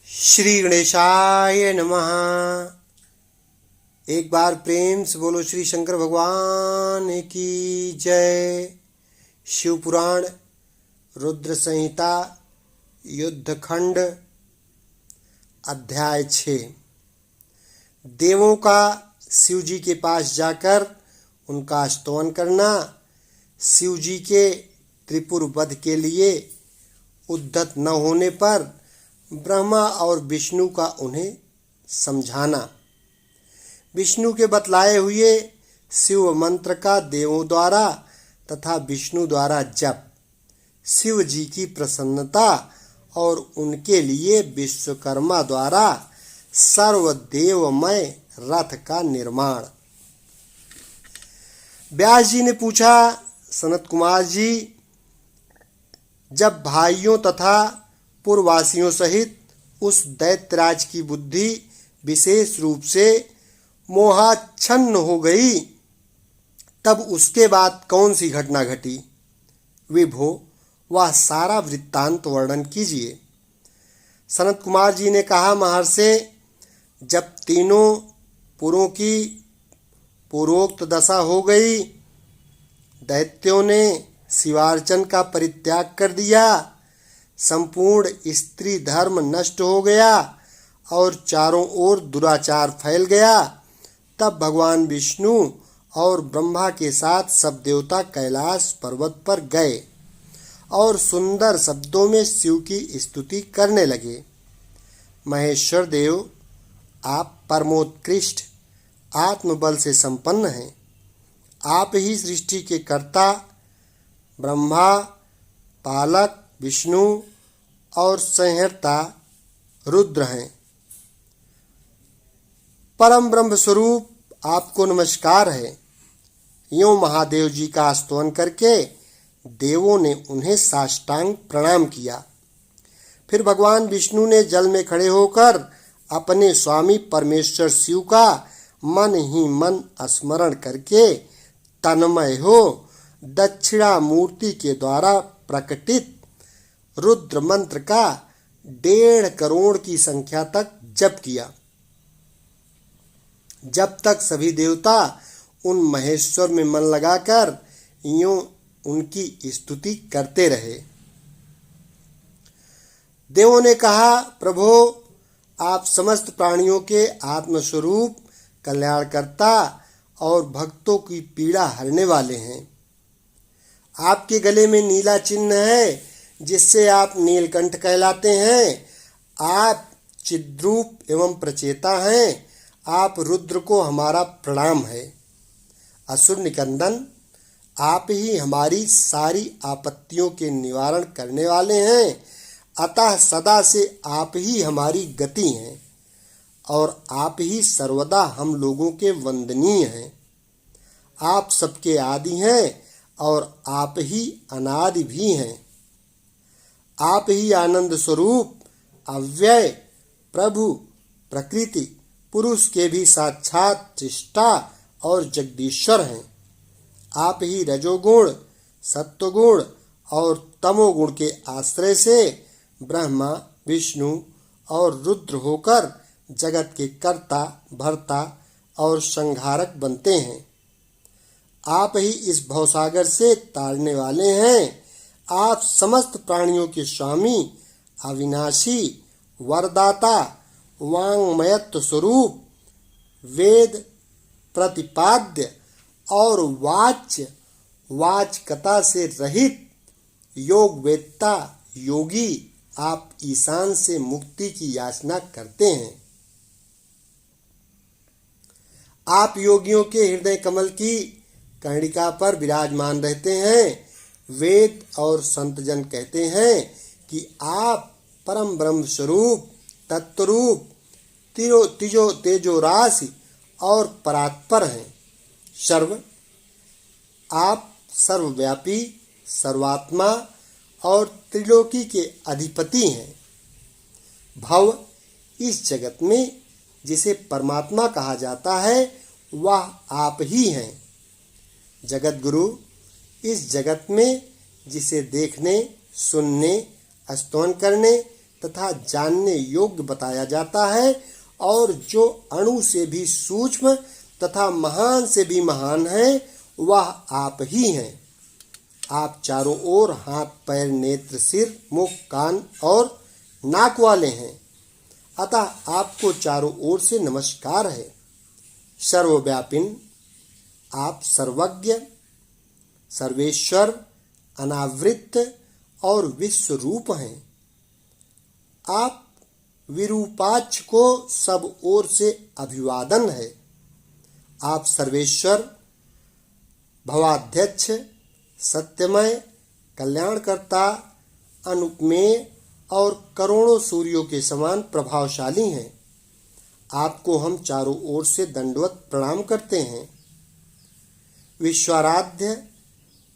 श्री गणेशाय नमः। एक बार प्रेम से बोलो श्री शंकर भगवान की जय। शिव पुराण रुद्र संहिता युद्धखंड अध्याय 6। देवों का शिव जी के पास जाकर उनका स्तवन करना, शिव जी के त्रिपुर वध के लिए उद्यत न होने पर ब्रह्मा और विष्णु का उन्हें समझाना, विष्णु के बतलाए हुए शिव मंत्र का देवों द्वारा तथा विष्णु द्वारा जप, शिव जी की प्रसन्नता और उनके लिए विश्वकर्मा द्वारा सर्वदेवमय रथ का निर्माण। व्यास जी ने पूछा, सनत कुमार जी, जब भाइयों तथा पूर्ववासियों सहित उस दैत्यराज की बुद्धि विशेष रूप से मोहाच्छन्न हो गई, तब उसके बाद कौन सी घटना घटी? विभो, वह सारा वृत्तांत वर्णन कीजिए। सनत कुमार जी ने कहा, महर्षि, जब तीनों पुरों की पूर्वोक्त दशा हो गई, दैत्यों ने शिवार्चन का परित्याग कर दिया, संपूर्ण स्त्री धर्म नष्ट हो गया और चारों ओर दुराचार फैल गया, तब भगवान विष्णु और ब्रह्मा के साथ सब देवता कैलाश पर्वत पर गए और सुंदर शब्दों में शिव की स्तुति करने लगे। महेश्वर देव, आप परमोत्कृष्ट आत्मबल से संपन्न हैं। आप ही सृष्टि के कर्ता, ब्रह्मा, पालक विष्णु और संहर्ता रुद्र हैं। परम ब्रह्म स्वरूप आपको नमस्कार है। यूं महादेव जी का स्तवन करके देवों ने उन्हें साष्टांग प्रणाम किया। फिर भगवान विष्णु ने जल में खड़े होकर अपने स्वामी परमेश्वर शिव का मन ही मन स्मरण करके तन्मय हो दक्षिणा मूर्ति के द्वारा प्रकटित रुद्र मंत्र का 1.5 करोड़ की संख्या तक जप किया, जब तक सभी देवता उन महेश्वर में मन लगाकर यूं उनकी स्तुति करते रहे। देवों ने कहा, प्रभो, आप समस्त प्राणियों के आत्मस्वरूप, कल्याणकर्ता और भक्तों की पीड़ा हरने वाले हैं। आपके गले में नीला चिन्ह है, जिससे आप नीलकंठ कहलाते हैं। आप चिद्रूप एवं प्रचेता हैं। आप रुद्र को हमारा प्रणाम है। असुर निकंदन, आप ही हमारी सारी आपत्तियों के निवारण करने वाले हैं। अतः सदा से आप ही हमारी गति हैं और आप ही सर्वदा हम लोगों के वंदनीय हैं। आप सबके आदि हैं और आप ही अनादि भी हैं। आप ही आनंद स्वरूप, अव्यय, प्रभु, प्रकृति, पुरुष के भी साक्षात सृष्टा और जगदीश्वर हैं। आप ही रजोगुण, सत्वगुण और तमोगुण के आश्रय से ब्रह्मा, विष्णु और रुद्र होकर जगत के कर्ता, भर्ता और संहारक बनते हैं। आप ही इस भवसागर से तारने वाले हैं। आप समस्त प्राणियों के स्वामी, अविनाशी, वरदाता, वांग्मयत्व स्वरूप, वेद प्रतिपाद्य और वाच्य, वाचकता से रहित योग वेत्ता योगी, आप ईशान से मुक्ति की याचना करते हैं। आप योगियों के हृदय कमल की कर्णिका पर विराजमान रहते हैं। वेद और संतजन कहते हैं कि आप परम ब्रह्म स्वरूप, तत्वरूप, तेजो राशि और परात्पर हैं। आप सर्वव्यापी, सर्वात्मा और त्रिलोकी के अधिपति हैं। भव, इस जगत में जिसे परमात्मा कहा जाता है, वह आप ही हैं। जगत गुरु, इस जगत में जिसे देखने, सुनने, स्तवन करने तथा जानने योग्य बताया जाता है और जो अणु से भी सूक्ष्म तथा महान से भी महान है वह आप ही हैं। आप चारों ओर हाथ पैर नेत्र सिर मुख कान और नाक वाले हैं, अतः आपको चारों ओर से नमस्कार है। सर्वव्यापिन, आप सर्वज्ञ, सर्वेश्वर, अनावृत और विश्व रूप हैं। आप विरूपाक्ष को सब ओर से अभिवादन है। आप सर्वेश्वर, भवाध्यक्ष, सत्यमय, कल्याणकर्ता, अनुपमेय और करोड़ों सूर्यों के समान प्रभावशाली हैं। आपको हम चारों ओर से दंडवत प्रणाम करते हैं। विश्वाराध्य,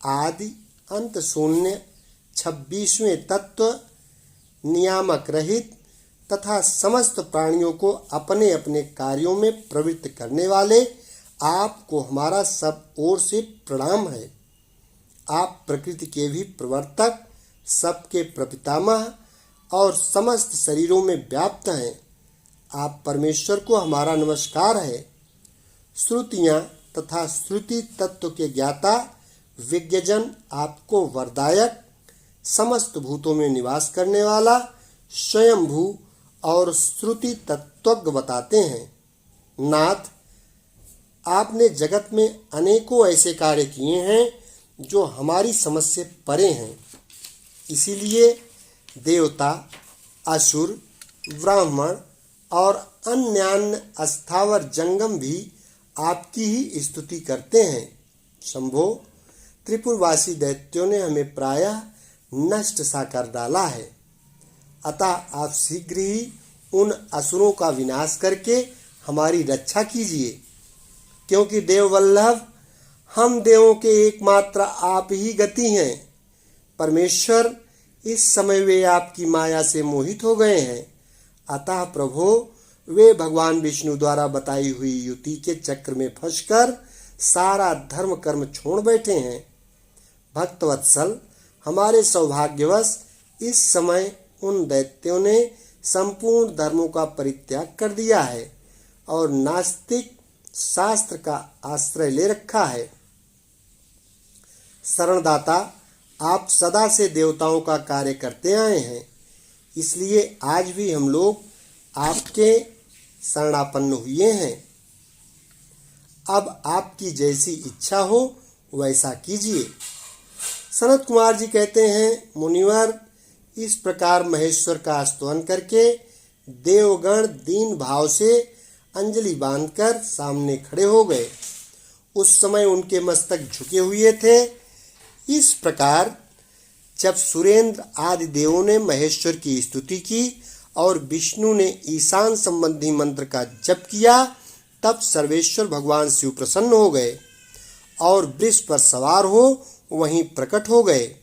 आदि अंत शून्य, 26वें तत्व, नियामक रहित तथा समस्त प्राणियों को अपने अपने कार्यों में प्रवृत्त करने वाले आपको हमारा सब ओर से प्रणाम है। आप प्रकृति के भी प्रवर्तक, सबके प्रपितामह और समस्त शरीरों में व्याप्त हैं। आप परमेश्वर को हमारा नमस्कार है। श्रुतियाँ तथा श्रुति तत्व के ज्ञाता विज्ञजन आपको वरदायक, समस्त भूतों में निवास करने वाला, स्वयंभू और श्रुति तत्वज्ञ बताते हैं। नाथ, आपने जगत में अनेकों ऐसे कार्य किए हैं जो हमारी समझ से परे हैं। इसीलिए देवता, असुर, ब्राह्मण और अन्यान्य अस्थावर जंगम भी आपकी ही स्तुति करते हैं। शंभो, त्रिपुरवासी दैत्यों ने हमें प्रायः नष्ट सा कर डाला है, अतः आप शीघ्र ही उन असुरों का विनाश करके हमारी रक्षा कीजिए, क्योंकि देववल्लभ, हम देवों के एकमात्र आप ही गति हैं। परमेश्वर, इस समय वे आपकी माया से मोहित हो गए हैं, अतः प्रभो वे भगवान विष्णु द्वारा बताई हुई युति के चक्र में फंसकर सारा धर्म कर्म छोड़ बैठे हैं। भक्तवत्सल, हमारे सौभाग्यवश इस समय उन दैत्यों ने संपूर्ण धर्मों का परित्याग कर दिया है और नास्तिक शास्त्र का आश्रय ले रखा है। शरणदाता, आप सदा से देवताओं का कार्य करते आए हैं, इसलिए आज भी हम लोग आपके शरणापन्न हुए हैं। अब आपकी जैसी इच्छा हो वैसा कीजिए। सनत कुमार जी कहते हैं, मुनिवर, इस प्रकार महेश्वर का स्तुति करके देवगण दीन भाव से अंजलि बांधकर सामने खड़े हो गए। उस समय उनके मस्तक झुके हुए थे। इस प्रकार जब सुरेंद्र आदि देवों ने महेश्वर की स्तुति की और विष्णु ने ईशान संबंधी मंत्र का जप किया, तब सर्वेश्वर भगवान शिव प्रसन्न हो गए और वृष पर सवार हो वहीं प्रकट हो गए।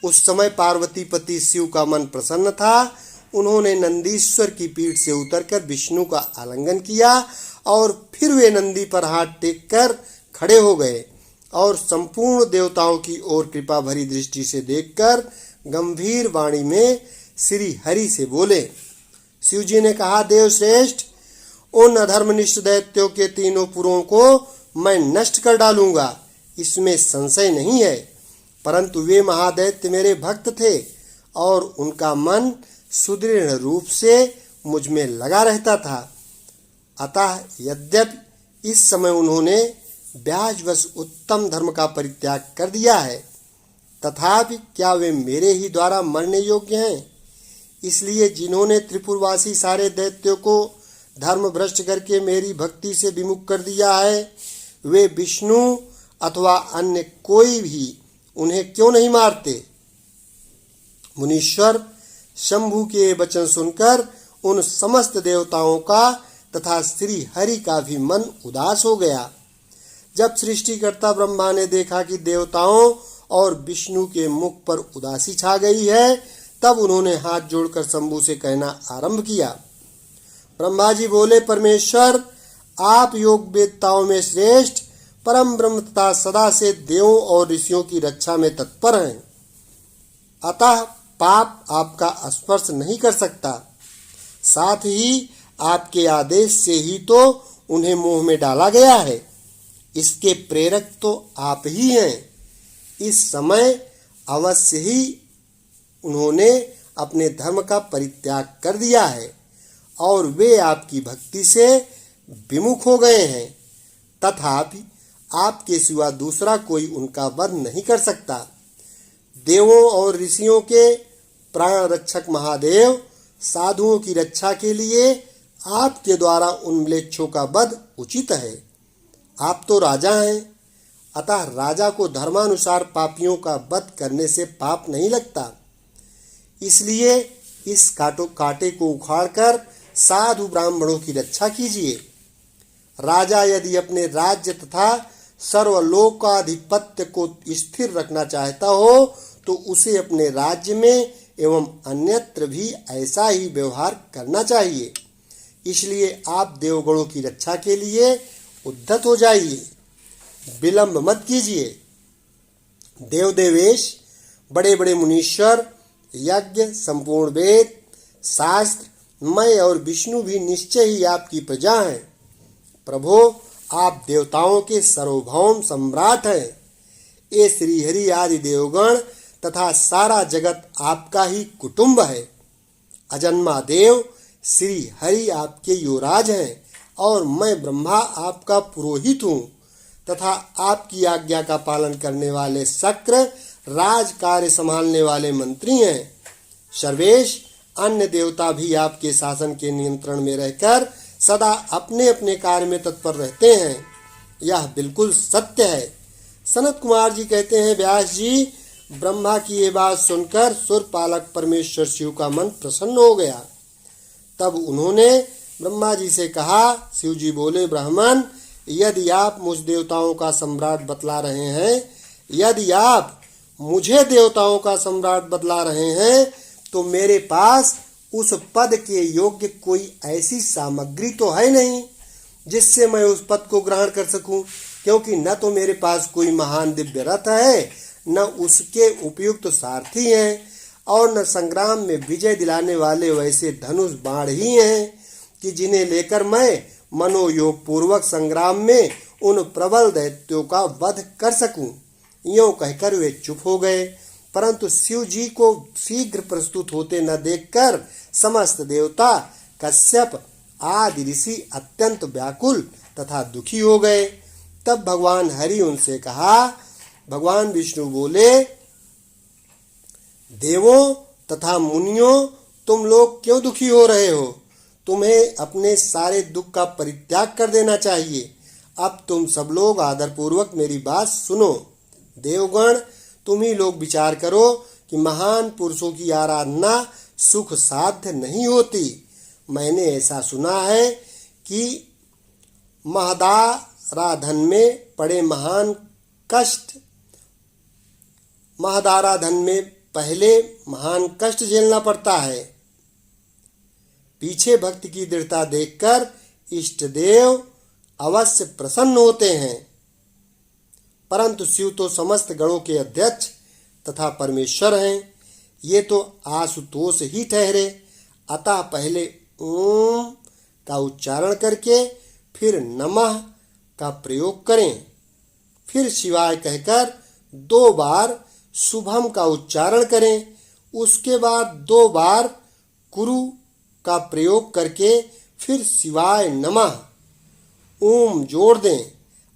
उस समय पार्वती पति शिव का मन प्रसन्न था। उन्होंने नंदीश्वर की पीठ से उतरकर विष्णु का आलिंगन किया और फिर वे नंदी पर हाथ टेककर खड़े हो गए और संपूर्ण देवताओं की ओर कृपा भरी दृष्टि से देखकर गंभीर वाणी में श्री हरि से बोले। शिव जी ने कहा, देवश्रेष्ठ, उन अधर्मनिष्ठ दैत्यों के तीनों पुरों को मैं नष्ट कर डालूंगा, इसमें संशय नहीं है। परंतु वे महादैत्य मेरे भक्त थे और उनका मन सुदृढ़ रूप से मुझ में लगा रहता था। अतः यद्यपि इस समय उन्होंने ब्याजवश उत्तम धर्म का परित्याग कर दिया है, तथापि क्या वे मेरे ही द्वारा मरने योग्य हैं? इसलिए जिन्होंने त्रिपुरवासी सारे दैत्यों को धर्म भ्रष्ट करके मेरी भक्ति से विमुख कर दिया है, वे विष्णु अथवा अन्य कोई भी उन्हें क्यों नहीं मारते? मुनीश्वर, शंभु के वचन सुनकर उन समस्त देवताओं का तथा श्री हरि का भी मन उदास हो गया। जब सृष्टिकर्ता ब्रह्मा ने देखा कि देवताओं और विष्णु के मुख पर उदासी छा गई है, तब उन्होंने हाथ जोड़कर शंभु से कहना आरंभ किया। ब्रह्मा जी बोले, परमेश्वर, आप योग वेदताओं में श्रेष्ठ परम ब्रह्म तथा सदा से देवों और ऋषियों की रक्षा में तत्पर हैं। अतः पाप आपका स्पर्श नहीं कर सकता। साथ ही आपके आदेश से ही तो उन्हें मोह में डाला गया है। इसके प्रेरक तो आप ही हैं। इस समय अवश्य ही उन्होंने अपने धर्म का परित्याग कर दिया है और वे आपकी भक्ति से विमुख हो गए हैं। तथापि आपके सिवा दूसरा कोई उनका वध नहीं कर सकता। देवों और ऋषियों के प्राण रक्षक महादेव साधुओं की रक्षा के लिए आपके द्वारा उन म्लेच्छों का वध उचित है। आप तो राजा हैं, अतः राजा को धर्मानुसार पापियों का वध करने से पाप नहीं लगता। इसलिए इस कांटे को उखाड़कर साधु ब्राह्मणों की रक्षा कीजिए। राजा यदि अपने राज्य तथा सर्वलोकाधिपत्य को स्थिर रखना चाहता हो तो उसे अपने राज्य में एवं अन्यत्र भी ऐसा ही व्यवहार करना चाहिए। इसलिए आप देवगणों की रक्षा के लिए उद्यत हो जाइए, विलंब मत कीजिए। देवदेवेश, बड़े बड़े मुनीश्वर, यज्ञ, संपूर्ण वेद, शास्त्र, मैं और विष्णु भी निश्चय ही आपकी प्रजा हैं। प्रभो, आप देवताओं के सार्वभौम सम्राट हैं। ये श्रीहरि आदि देवगण तथा सारा जगत आपका ही कुटुंब है। अजन्मा देव श्री हरि आपके युवराज हैं और मैं ब्रह्मा आपका पुरोहित हूँ तथा आपकी आज्ञा का पालन करने वाले शक्र राज कार्य संभालने वाले मंत्री हैं। सर्वेश, अन्य देवता भी आपके शासन के नियंत्रण में रहकर सदा अपने अपने कार्य में तत्पर रहते हैं। यह बिल्कुल सत्य है। सनत कुमार जी कहते हैं, व्यास जी, ब्रह्मा की ये बात सुनकर सुरपालक परमेश्वर शिव का मन प्रसन्न हो गया। तब उन्होंने ब्रह्मा जी से कहा। शिव जी बोले, ब्राह्मण, यदि आप मुझ देवताओं का सम्राट बतला रहे हैं, यदि आप मुझे देवताओं का सम्राट बतला रहे हैं, तो मेरे पास उस पद के योग्य कोई ऐसी सामग्री तो है नहीं जिससे मैं उस पद को ग्रहण कर सकूं, क्योंकि न तो मेरे पास कोई महान दिव्य रथ है, न उसके उपयुक्त सारथी हैं, और न संग्राम में विजय दिलाने वाले वैसे धनुष बाण ही हैं कि जिन्हें लेकर मैं मनोयोग पूर्वक संग्राम में उन प्रबल दैत्यों का वध कर सकूं। यूं कहकर वे चुप हो गए। परंतु शिव जी को शीघ्र प्रस्तुत होते न देखकर समस्त देवता, कश्यप आदि ऋषि अत्यंत व्याकुल तथा दुखी हो गए। तब भगवान हरि उनसे कहा। भगवान विष्णु बोले, देवों तथा मुनियों, तुम लोग क्यों दुखी हो रहे हो? तुम्हें अपने सारे दुख का परित्याग कर देना चाहिए। अब तुम सब लोग आदरपूर्वक मेरी बात सुनो। देवगण, तुम ही लोग विचार करो कि महान पुरुषों की आराधना सुख साध्य नहीं होती। मैंने ऐसा सुना है कि महदाराधन में पड़े महदाराधन में पहले महान कष्ट झेलना पड़ता है। पीछे भक्त की दृढ़ता देखकर इष्ट देव अवश्य प्रसन्न होते हैं। परंतु शिव तो समस्त गणों के अध्यक्ष तथा परमेश्वर हैं। ये तो आशुतोष ही ठहरे। अतः पहले ओम का उच्चारण करके फिर नमः का प्रयोग करें, फिर शिवाय कहकर 2 बार शुभम का उच्चारण करें, उसके बाद 2 बार कुरु का प्रयोग करके फिर शिवाय नमः ओम जोड़ दें।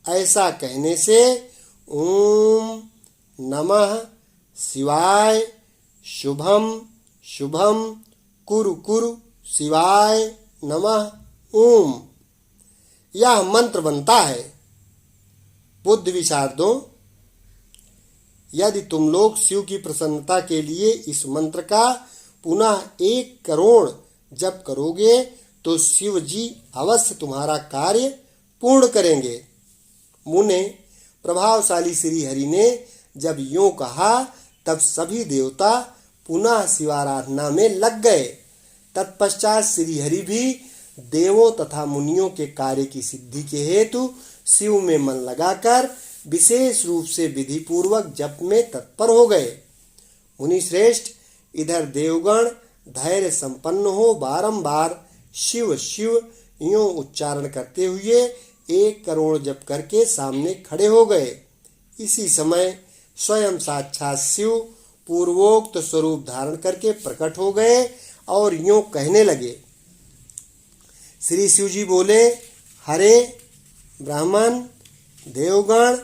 ऐसा कहने से ओम नमः शिवाय शुभम शुभम कुरु कुरु शिवाय नमः ओम, यह मंत्र बनता है। बुद्ध विशारदों, यदि तुम लोग शिव की प्रसन्नता के लिए इस मंत्र का पुनः 1 करोड़ जप करोगे तो शिव जी अवश्य तुम्हारा कार्य पूर्ण करेंगे। मुने, प्रभावशाली श्री हरि ने जब यूं कहा तब सभी देवता पुनः शिवाराधना में लग गए। तत्पश्चात श्री हरि भी देवों तथा मुनियों के कार्य की सिद्धि के हेतु शिव में मन लगाकर विशेष रूप से विधि पूर्वक जप में तत्पर हो गए। मुनि श्रेष्ठ, इधर देवगण धैर्य संपन्न हो बारंबार शिव शिव यों उच्चारण करते हुए 1 करोड़ जप करके सामने खड़े हो गए। इसी समय स्वयं साक्षात शिव पूर्वोक्त स्वरूप धारण करके प्रकट हो गए और यूं कहने लगे। श्री शिव जी बोले, हरे ब्राह्मण, देवगण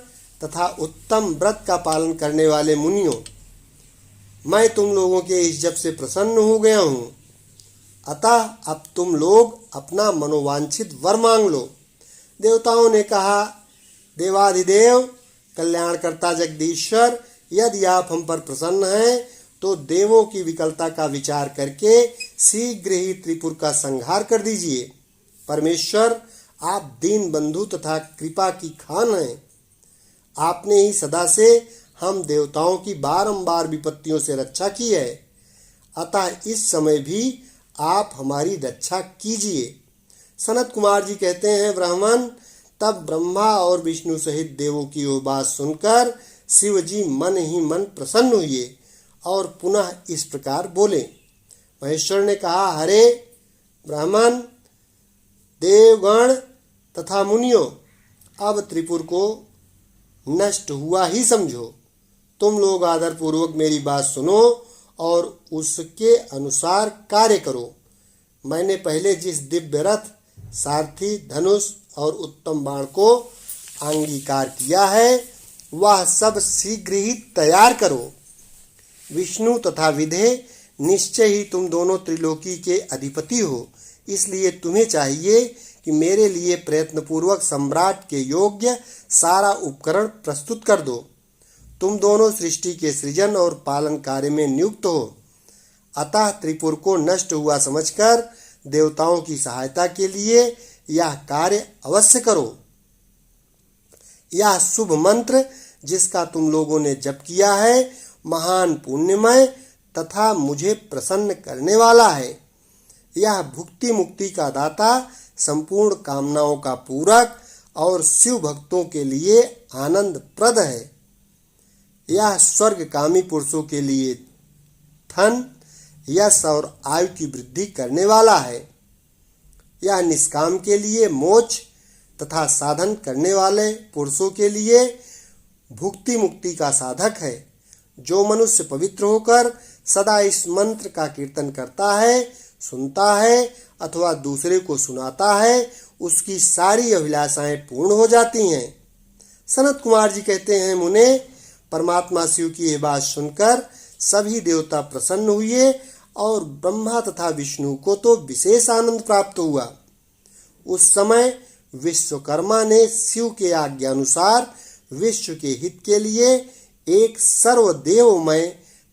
तथा उत्तम व्रत का पालन करने वाले मुनियों, मैं तुम लोगों के इस जप से प्रसन्न हो गया हूँ। अतः अब तुम लोग अपना मनोवांछित वर मांग लो। देवताओं ने कहा, देवाधिदेव कल्याणकर्ता जगदीश्वर, यदि आप हम पर प्रसन्न हैं तो देवों की विकलता का विचार करके शीघ्र ही त्रिपुर का संहार कर दीजिए। परमेश्वर, आप दीन बंधु तथा कृपा की खान हैं। आपने ही सदा से हम देवताओं की बारंबार विपत्तियों से रक्षा की है, अतः इस समय भी आप हमारी रक्षा कीजिए। सनत कुमार जी कहते हैं, ब्राह्मण, तब ब्रह्मा और विष्णु सहित देवों की वो बात सुनकर शिव जी मन ही मन प्रसन्न हुए और पुनः इस प्रकार बोले। महेश्वर ने कहा, हरे ब्राह्मण, देवगण तथा मुनियों, अब त्रिपुर को नष्ट हुआ ही समझो। तुम लोग आदर पूर्वक मेरी बात सुनो और उसके अनुसार कार्य करो। मैंने पहले जिस दिव्य रथ, सारथी, धनुष और उत्तम बाण को अंगीकार किया है, वह सब शीघ्र ही तैयार करो। विष्णु तथा विधे निश्चय ही तुम दोनों त्रिलोकी के अधिपति हो, इसलिए तुम्हें चाहिए कि मेरे लिए प्रयत्नपूर्वक सम्राट के योग्य सारा उपकरण प्रस्तुत कर दो। तुम दोनों सृष्टि के सृजन और पालन कार्य में नियुक्त हो, अतः त्रिपुर को नष्ट हुआ समझकर देवताओं की सहायता के लिए यह कार्य अवश्य करो। यह शुभ मंत्र जिसका तुम लोगों ने जप किया है, महान पुण्यमय तथा मुझे प्रसन्न करने वाला है। यह भुक्ति मुक्ति का दाता, संपूर्ण कामनाओं का पूरक और शिव भक्तों के लिए आनंद प्रद है। यह स्वर्गकामी पुरुषों के लिए धन, यश और आयु की वृद्धि करने वाला है। यह निष्काम के लिए मोक्ष तथा साधन करने वाले पुरुषों के लिए भुक्ति मुक्ति का साधक है। जो मनुष्य पवित्र होकर सदा इस मंत्र का कीर्तन करता है, सुनता है अथवा दूसरे को सुनाता है, उसकी सारी अभिलाषाएं पूर्ण हो जाती हैं। सनत कुमार जी कहते हैं, मुने, परमात्मा शिव की यह बात सुनकर सभी देवता प्रसन्न हुए और ब्रह्मा तथा विष्णु को तो विशेष आनंद प्राप्त हुआ। उस समय विश्वकर्मा ने शिव के आज्ञानुसार विश्व के हित के लिए एक सर्वदेवमय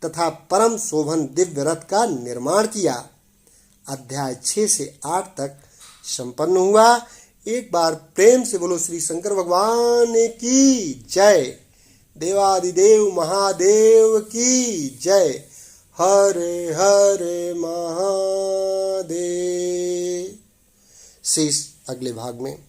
तथा परम शोभन दिव्य रथ का निर्माण किया। अध्याय 6 से 8 तक संपन्न हुआ। एक बार प्रेम से बोलो श्री शंकर भगवान की जय। देवादिदेव महादेव की जय। हरे हरे महादेव। शेष अगले भाग में।